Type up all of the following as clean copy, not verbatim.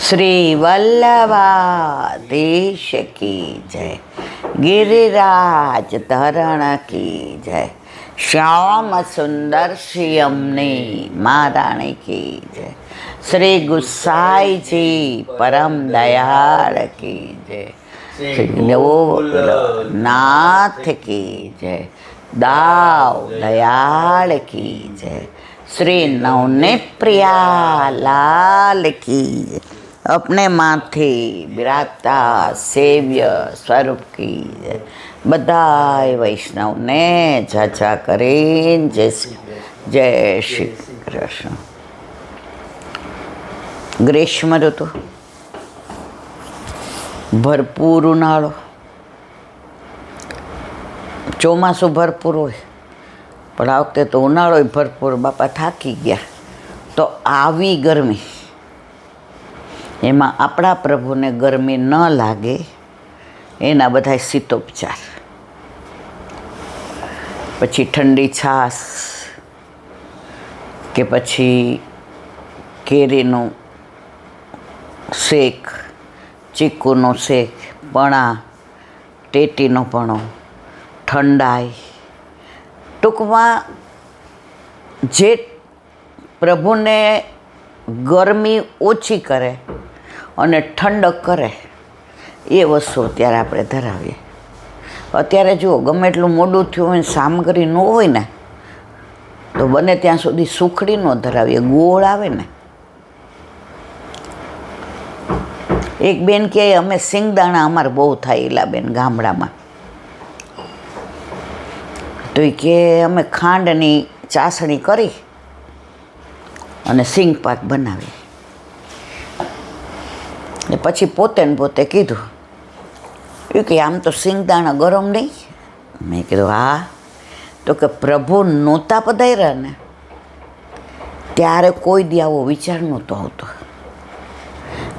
श्री वल्लभाधीश की जय, गिरिराज धरण की जय, श्याम सुंदर श्यामनी महारानी की जय, श्री गुसाई जी परम दयाल की जय, श्री नाथ की जय, दाव दयाल की जय, श्री नवनीत प्रिया लाल की जय, अपने माथे बिराजता सेव्य स्वरूप की जय। बधाई वैष्णव ने जाचा करीन जय श्री कृष्ण। ग्रीष्म ऋतु भरपूर उनाळो, ચોમાસું ભરપૂર હોય પણ આ વખતે તો ઉનાળો ભરપૂર, બાપા થાકી ગયા. તો આવી ગરમી, એમાં આપણા પ્રભુને ગરમી ન લાગે એના બધા શીતોપચાર, પછી ઠંડી છાશ કે પછી કેરીનું શેક, ચીકુનો શેક, પણા, ટેટીનો પણો, ઠંડાઈ, ટૂંકમાં જે પ્રભુને ગરમી ઓછી કરે અને ઠંડક કરે એ વસ્તુ અત્યારે આપણે ધરાવીએ. અત્યારે જુઓ, ગમે એટલું મોડું થયું હોય, સામગ્રી ન હોય ને તો બને ત્યાં સુધી સુખડી ન ધરાવીએ. ગોળ આવે ને, એક બેન કહે અમે સિંગદાણા અમારે બહુ થાય એલા બેન ગામડામાં, તો એ કે અમે ખાંડની ચાસણી કરી અને સિંગ પાક બનાવી. ને પછી પોતે ને પોતે કીધું એ કે આમ તો સિંગદાણા ગરમ નહીં. મેં કીધું હા. તો કે પ્રભુ નહોતા પધાર્યા ને ત્યારે કોઈ દી આવો વિચાર નહોતો આવતો.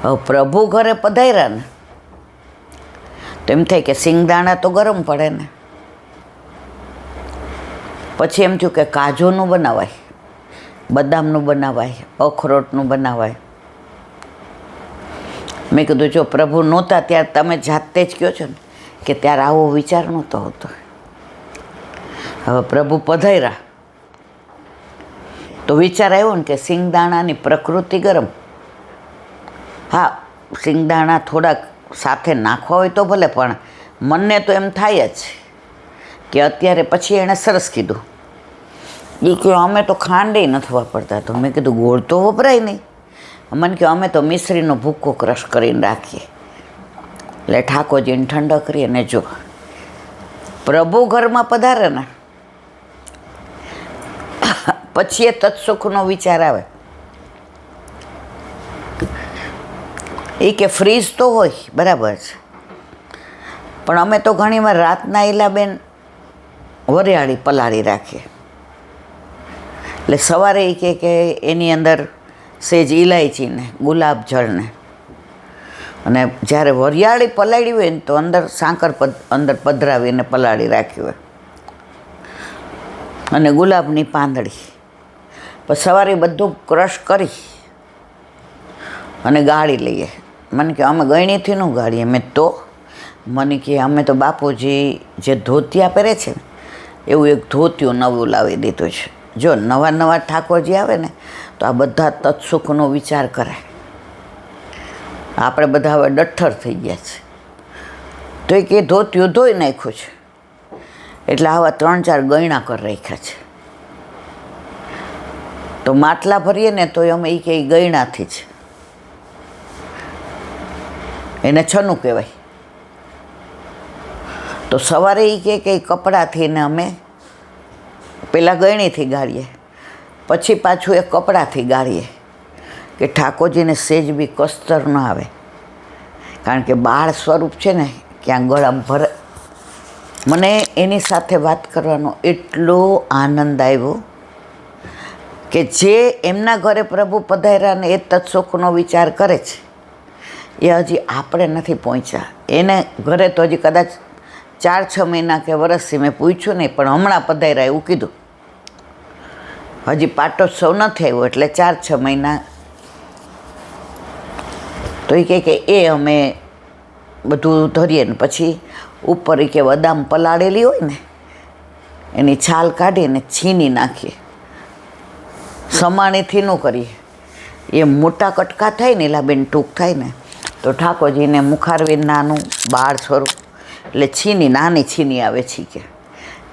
હવે પ્રભુ ઘરે પધાર્યા ને તો એમ થાય કે સિંગદાણા તો ગરમ પડે ને. પછી એમ થયું કે કાજુનું બનાવાય, બદામનું બનાવાય, અખરોટનું બનાવાય. મેં કીધું જો પ્રભુ નહોતા ત્યારે તમે જાતે જ કહો છો ને કે ત્યારે આવો વિચાર નહોતો આવતો. હવે પ્રભુ પધાર્યા તો વિચાર આવ્યો ને કે સિંગદાણાની પ્રકૃતિ ગરમ. હા, સિંગદાણા થોડાક સાથે નાખવા હોય તો ભલે, પણ મનને તો એમ થાય જ કે અત્યારે. પછી એણે સરસ કીધું એ કે અમે તો ખાંડે નથી વાપરતા. તો મેં કીધું ગોળ તો વપરાય નહીં. મને કહ્યું અમે તો મિશ્રીનો ભૂક્કો ક્રશ કરીને રાખીએ એટલે ઠાકોરજીને ઠંડક કરીએ. ને જો પ્રભુ ઘરમાં પધારે ને પછી એ તત્સુખનો વિચાર આવે. એ કે ફ્રીજ તો હોય બરાબર છે, પણ અમે તો ઘણીવાર રાતના ઈલાબેન વરિયાળી પલાળી રાખીએ. એટલે સવારે એ કે એની અંદર સેજ ઇલાયચીને ગુલાબ જળને, અને જ્યારે વરિયાળી પલાળી હોય ને તો અંદર સાકર અંદર પધરાવીને પલાળી રાખી હોય, અને ગુલાબની પાંદડી. પછી સવારે બધું ક્રશ કરી અને ગાળી લઈએ. મને કે અમે ગળણીથી ન ગાળીએ. મેં તો મને કે અમે તો બાપુજી જે ધોતિયા પહેરે છે ને એવું એક ધોતિયું નવું લાવી દીધું છે. જો નવા નવા ઠાકોરજી આવે ને તો આ બધા તત્સુખનો વિચાર કરે. આપણે બધા હવે ડઠ્ઠર થઈ ગયા છે. તો એ કે ધોતિયું ધોઈ નાખ્યું છે એટલે આવા 3-4 ગયણા કરી રાખ્યા છે. તો માટલા ભરીએ ને તો અમે એ કે ગયણાથી જ, એને છનું કહેવાય. તો સવારે એ કે કપડાથી ને અમે પહેલાં ગયણીથી ગાળીએ, પછી પાછું એ કપડાથી ગાળીએ કે ઠાકોરજીને સેજ બી કસ્તર ન આવે. કારણ કે બાળ સ્વરૂપ છે ને ક્યાં ગળામાં ભરે. મને એની સાથે વાત કરવાનો એટલો આનંદ આવ્યો કે જે એમના ઘરે પ્રભુ પધાર્યા ને એ તત્સુખનો વિચાર કરે છે એ હજી આપણે નથી પહોંચ્યા. એને ઘરે તો હજી કદાચ 4-6 મહિના કે વર્ષથી મેં પૂછ્યું નહીં, પણ હમણાં પધાર્યા એવું કીધું. હજી પાટોત્સવ નથી આવ્યો એટલે 4-6 મહિના તો એ કહે કે એ અમે બધું ધરીએ ને પછી ઉપર એ કે બદામ પલાળેલી હોય ને એની છાલ કાઢીને છીની નાખીએ, સમાણીથી ન કરીએ. એ મોટા કટકા થાય ને એલા ટૂંક થાય ને તો ઠાકોરજીને મુખારવી નાનું બાળ સ્વરૂપ એટલે છીની નાની છીની આવે છે કે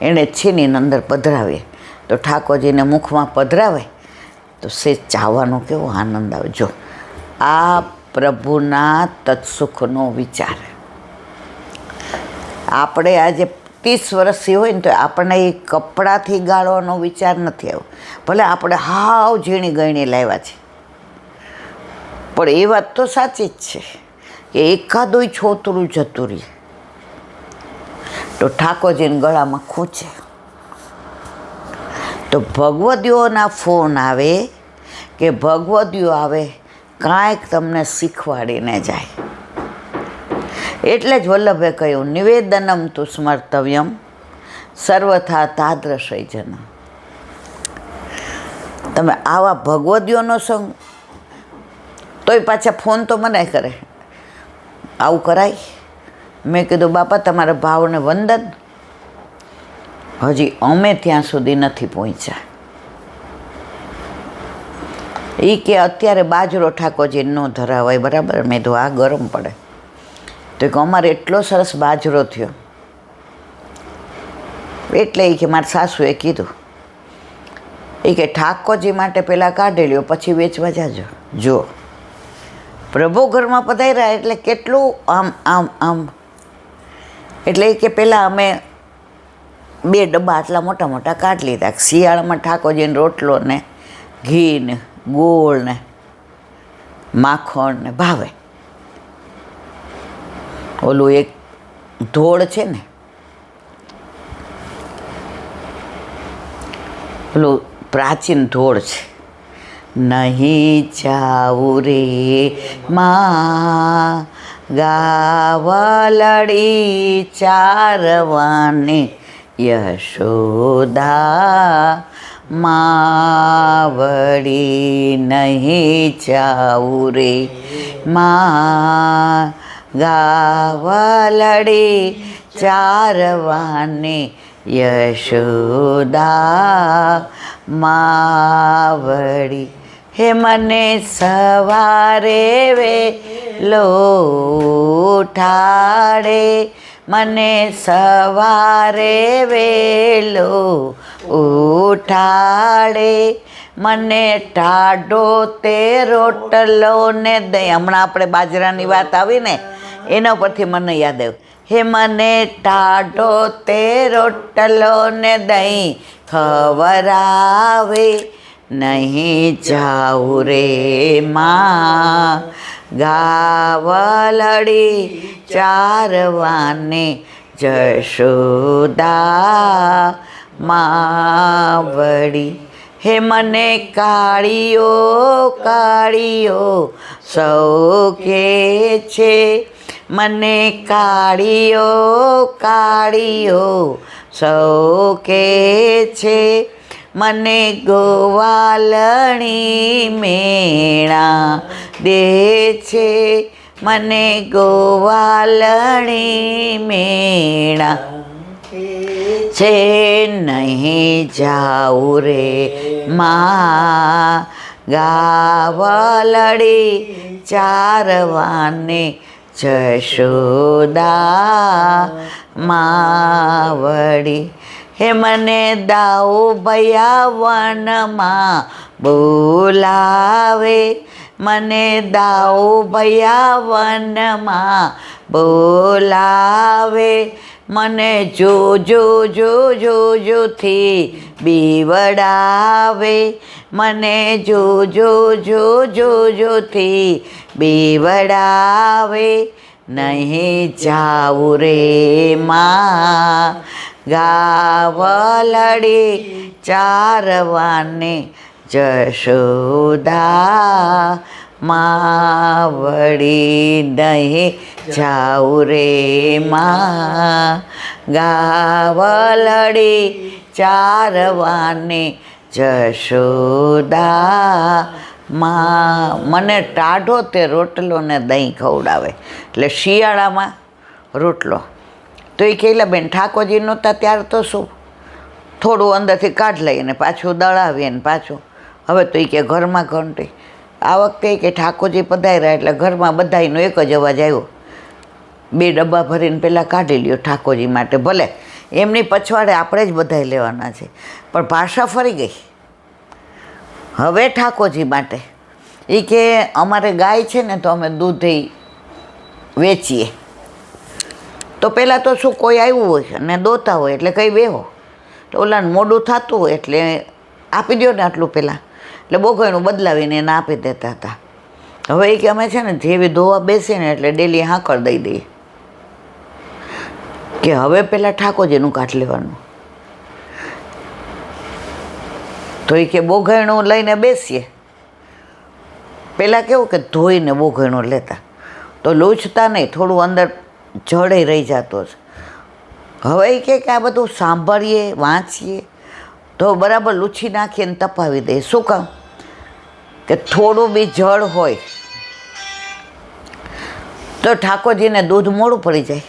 એણે છીનીને અંદર પધરાવીએ તો ઠાકોરજીને મુખમાં પધરાવે તો સેજ ચાવવાનો કેવો આનંદ આવે. જો આ પ્રભુના તત્સુખનો વિચાર. આપણે આજે 30 વર્ષથી હોય ને તો આપણને એ કપડાથી ગાળવાનો વિચાર નથી આવ્યો. ભલે આપણે હાવ ઝીણી ગયણી લાવ્યા છે, પણ એ વાત તો સાચી જ છે કે એકાદું છોતરું જતું રહે તો ઠાકોરજીને ગળામાં ખૂંચે. તો ભગવદીઓના ફોન આવે કે ભગવદીઓ આવે કાંઈક તમને શીખવાડીને જાય. એટલે જ વલ્લભે કહ્યું નિવેદનમ તુ સ્મર્તવ્યમ સર્વથા તાદૃશય જન. તમે આવા ભગવદીઓનો સંગ તોય પાછા ફોન તો મને કરે આવું કરાય. મેં કીધું બાપા તમારા ભાવને વંદન, હજી અમે ત્યાં સુધી નથી પહોંચ્યા. એ કે અત્યારે બાજરો ઠાકોરજી ન ધરાવાય, બરાબર. મેં તો આ ગરમ પડે તો કે અમારે એટલો સરસ બાજરો થયો એટલે એ કે મારા સાસુએ કીધું એ કે ઠાકોરજી માટે પહેલાં કાઢી લ્યો પછી વેચવા જાજો. જો પ્રભુ ઘરમાં પધાર્યા એટલે કેટલું આમ આમ આમ. એટલે એ કે પહેલાં અમે 2 ડબ્બા આટલા મોટા મોટા કાઢી લીધા. શિયાળામાં ઠાકોરજીને રોટલો ને ઘી ને ગોળ ને માખણ ને ભાવે. ઓલું એક ધોળ છે ને, ઓલું પ્રાચીન ધોળ છે, નહીં જાવું રે માં ગાવલડી ચારવાને યશોદા માવડી, નહીં જાવું રે માં ગાવલડી ચારવાને યશોદા માવડી. હે મને સવારે વેલો ઉઠાડે, મને સવારે વેલો ઉઠાડે, મને ટાઢો તે રોટલો ને દહીં. હમણાં આપણે બાજરાની વાત આવી ને એના પરથી મને યાદ આવ્યું. હે મને ટાઢો તે રોટલો ને દહીં ખવરાવે, નહીં જાઉં રે માં ગાવલડી ચારવાને જશોદા માવડી. હે મને કાળીઓ કાળીઓ સૌ કે છે, મને કાળીઓ કાળીઓ સૌ કે છે, મને ગોવાલણી મેણા દે છે, મને ગોવાલણી મેણા છે, નહીં જાઉં રે માં ગાવલડી ચારવાને જશોદા માવડી. હે મને દાઉ ભયા વનમાં બોલાવે, મને દાઉ ભયા વનમાં બોલાવે, મને જોજો જોજો જોથી બીવડાવે, મને જોજો જોજો જોથી બીવડાવે, નહીં જાઉં રે માં ગાવલડી ચારવાને જશોદા માવડી. નહીં જાઉં રે માં ગાવલડી ચારવાને જશોદા મને ટાઢો તે રોટલો ને દહીં ખવડાવે. એટલે શિયાળામાં રોટલો. તો એ કહેલા બેન ઠાકોરજી નહોતા ત્યારે તો શું થોડું અંદરથી કાઢ લઈએ ને પાછું દળાવીએ ને પાછું. હવે તો એ કે ઘરમાં ઘંટી. આ વખતે કે ઠાકોરજી પધાર્યા એટલે ઘરમાં બધાનો એક જ અવાજ આવ્યો, 2 ડબ્બા ભરીને પહેલાં કાઢી લ્યો ઠાકોરજી માટે. ભલે એમની પછવાડે આપણે જ બધાય લેવાના છે, પણ ભાષા ફરી ગઈ. હવે ઠાકોરજી માટે એ કે અમારે ગાય છે ને તો અમે દૂધ વેચીએ. તો પહેલાં તો શું કોઈ આવ્યું હોય અને દોતા હોય એટલે કંઈ બેહો, તો ઓલાને મોડું થતું હોય એટલે આપી દો ને આટલું પહેલાં, એટલે બહુ ઘણું બદલાવીને એને આપી દેતા હતા. હવે એ કે અમે છે ને જેવી ધોવા બેસીએ ને એટલે ડેલી હાંકળ દઈ દઈએ કે હવે પહેલાં ઠાકોરજીનું કાઢ લેવાનું. તો એ કે બોઘાયણું લઈને બેસીએ. પહેલાં કેવું કે ધોઈને બોઘાયણું લેતા તો લૂછતા નહીં, થોડું અંદર જડે રહી જતો છે. હવે એ કે આ બધું સાંભળીએ વાંચીએ તો બરાબર લૂછી નાખીને તપાવી દઈએ. શું કામ કે થોડું બી જળ હોય તો ઠાકોરજીને દૂધ મોડું પડી જાય.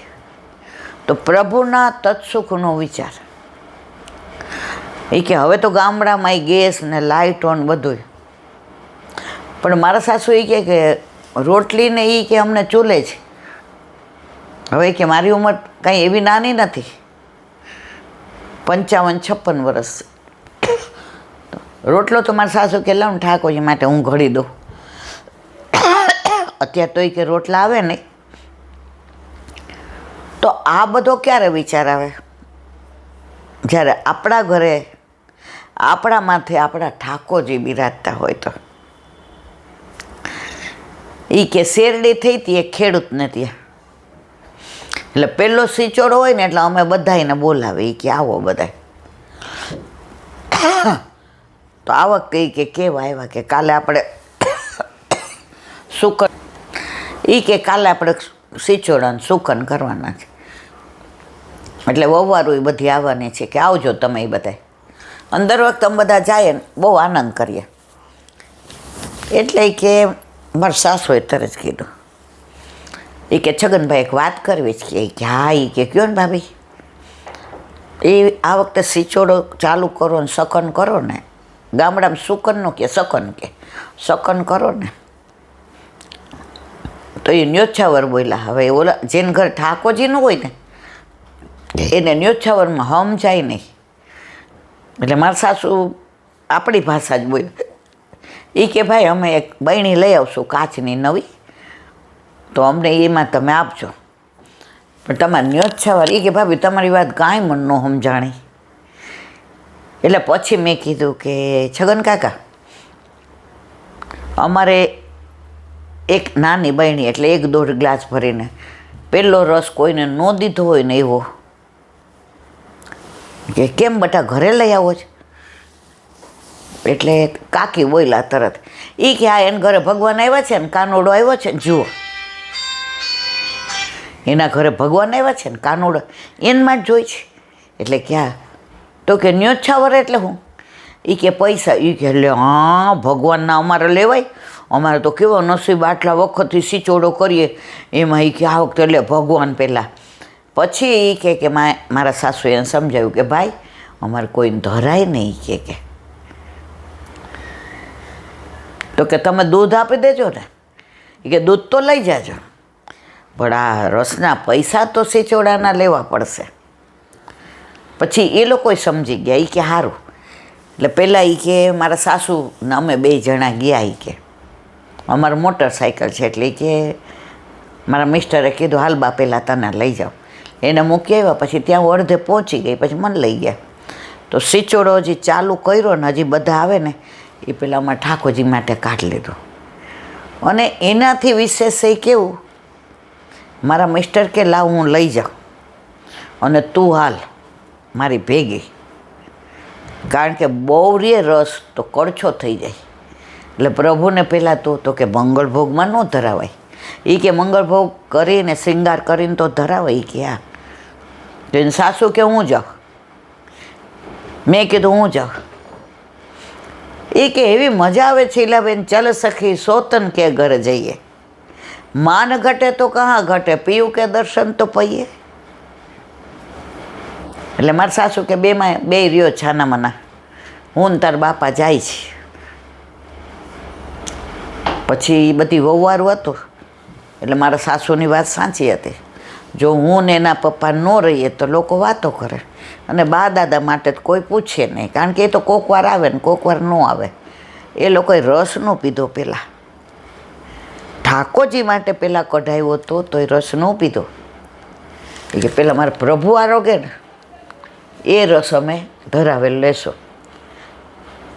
તો પ્રભુના તત્સુખનો વિચાર. એ કે હવે તો ગામડામાં ગેસ ને લાઇટો ને બધું, પણ મારા સાસુ એ કે રોટલીને એ કે અમને ચૂલે છે. હવે કે મારી ઉંમર કાંઈ એવી નાની નથી, 55-56 વર્ષ. રોટલો તો મારા સાસુ કે લાવ ને ઠાકોરજી માટે હું ઘડી દઉં. અત્યારે તો એ કે રોટલા આવે નહીં. તો આ બધો ક્યારે વિચાર આવે? જ્યારે આપણા ઘરે આપણા માથે આપણા ઠાકોરજી બિરાજતા હોય તો. એ કે શેરડી થઈ હતી એ ખેડૂતને ત્યાં, એટલે પહેલો સિચોડો હોય ને એટલે અમે બધાને બોલાવે. એ કે આવો બધાય. તો આ વખતે એ કે કેવા આવ્યા કે કાલે આપણે સુકન, એ કે કાલે આપણે સિચોડાને સુકન કરવાના છે, એટલે વવારું એ બધી આવવાની છે કે આવજો તમે એ બધા. અંદર વખત અમે બધા જાય ને બહુ આનંદ કરીએ. એટલે કે મારા સાસુએ તરત કીધું, એ કે છગનભાઈ એક વાત કરવી જ કે હા. એ કે કયો ને ભાભી, એ આ વખતે સિચોડો ચાલુ કરો ને સકન કરો ને. ગામડામાં સુકનનું કે સકન કરો ને. તો એ ન્યોછાવર બોલ્યા. હવે ઓલા જેને ઘર ઠાકોરજીનું હોય ને એને ન્યોછાવરમાં સમજાય નહીં. એટલે મારા સાસુ આપણી ભાષા જ બોલે. એ કે ભાઈ અમે એક બહેણી લઈ આવશું કાચની નવી, તો અમને એમાં તમે આપજો. પણ તમારે ન્યોછાવર. એ કે ભાભી તમારી વાત કાંઈ મન ન સમજાણી. એટલે પછી મેં કીધું કે છગન કાકા, અમારે એક નાની બહેણી એટલે 1-1.5 ગ્લાસ ભરીને પહેલો રસ કોઈને ન દીધો હોય ને એવો, કે કેમ બટા ઘરે લઈ આવો છો? એટલે કાકી બોલ્યા તરત. એ કે આ એને ઘરે ભગવાન આવ્યા છે ને કાનોડો આવ્યો છે ને જુઓ, એના ઘરે ભગવાન આવ્યા છે ને કાનોડો એનમાં જ જોઈ છે. એટલે ક્યાં? તો કે ન્યોછાવર એટલે હું? એ કે પૈસા. એ કે એટલે હા ભગવાનના અમારે લેવાય, અમારે તો કેવો નસીબ આટલા વખતથી સિચોડો કરીએ એમાં. એ કે આ વખતે એટલે ભગવાન પહેલાં. પછી એ કે મારા સાસુએ એને સમજાવ્યું કે ભાઈ અમારે કોઈને ધરાય નહીં. કે તો કે તમે દૂધ આપી દેજો ને. એ કે દૂધ તો લઈ જાજો, પણ આ રસના પૈસા તો સિચોડાના લેવા પડશે. પછી એ લોકોએ સમજી ગયા. એ કે સારું. એટલે પહેલાં એ કે મારા સાસુ ને અમે 2 જણા ગયા. એ કે અમારું મોટરસાઇકલ છે એટલે કે મારા મિસ્ટરે કીધું હાલ બા પહેલાં તને લઈ જાઓ. એને મૂકી આવ્યા. પછી ત્યાં અડધે પહોંચી ગઈ, પછી મને લઈ ગયા. તો સિચોડો હજી ચાલુ કર્યો ને હજી બધા આવે ને એ પહેલાં અમારા ઠાકોરજી માટે કાઢી લીધો. અને એનાથી વિશેષ એ કેવું, મારા મિસ્ટર કે લાવ હું લઈ જાઉં અને તું હાલ મારી ભેગી, કારણ કે બહુ રે રસ તો કડછો થઈ જાય. એટલે પ્રભુને પહેલાં તો કે મંગળભોગમાં ન ધરાવાય. એ કે મંગળભોગ કરીને શૃંગાર કરીને તો ધરાવાય. કે હા. તો એને સાસુ કે હું જાઉં. મેં કીધું હું જાઉં. એ કે એવી મજા આવે છે ઈલાબેન, ચલ સખી સોતન કે ઘર જઈએ, માન ઘટે તો કहाँ ઘટે, પીયું કે દર્શન તો પૈયે. એટલે મારા સાસુ કે બે રહ્યો છાના મના, હું ને તાર બાપા જાય છે. પછી બધી વહુવારું હતું એટલે મારા સાસુની વાત સાચી હતી. જો હું ને એના પપ્પા ન રહીએ તો લોકો વાતો કરે, અને બા દાદા માટે તો કોઈ પૂછે નહીં, કારણ કે એ તો કોક વાર આવે ને કોક વાર ન આવે. એ લોકોએ રસ ન પીધો પહેલાં, ઠાકોરજી માટે પહેલાં કઢાવ્યો હતો તો એ રસ ન પીધો. એ કે પહેલાં મારા પ્રભુ આરોગે ને એ રસ અમે ધરાવેલ લેશો.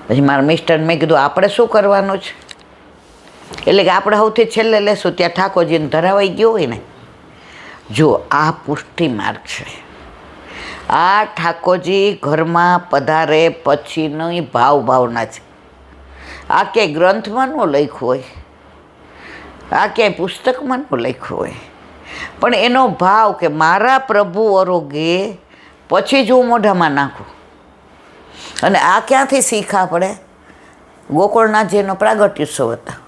પછી મારા મિસ્ટરને મેં કીધું આપણે શું કરવાનું છે, એટલે કે આપણે સૌથી છેલ્લે લેશું, ત્યાં ઠાકોરજીને ધરાવાઈ ગયો હોય ને. જો આ પુષ્ટિ માર્ગ છે, આ ઠાકોરજી ઘરમાં પધારે પછીની ભાવના છે. આ ક્યાંય ગ્રંથમાં ન લખ્યું હોય, આ ક્યાંય પુસ્તકમાં ન લખ્યું હોય, પણ એનો ભાવ કે મારા પ્રભુ આરોગે પછી જ હું મોઢામાં નાખું. અને આ ક્યાંથી શીખ આપણે? ગોકુળનાથજીનો પ્રાગટ્યોત્સવ હતા,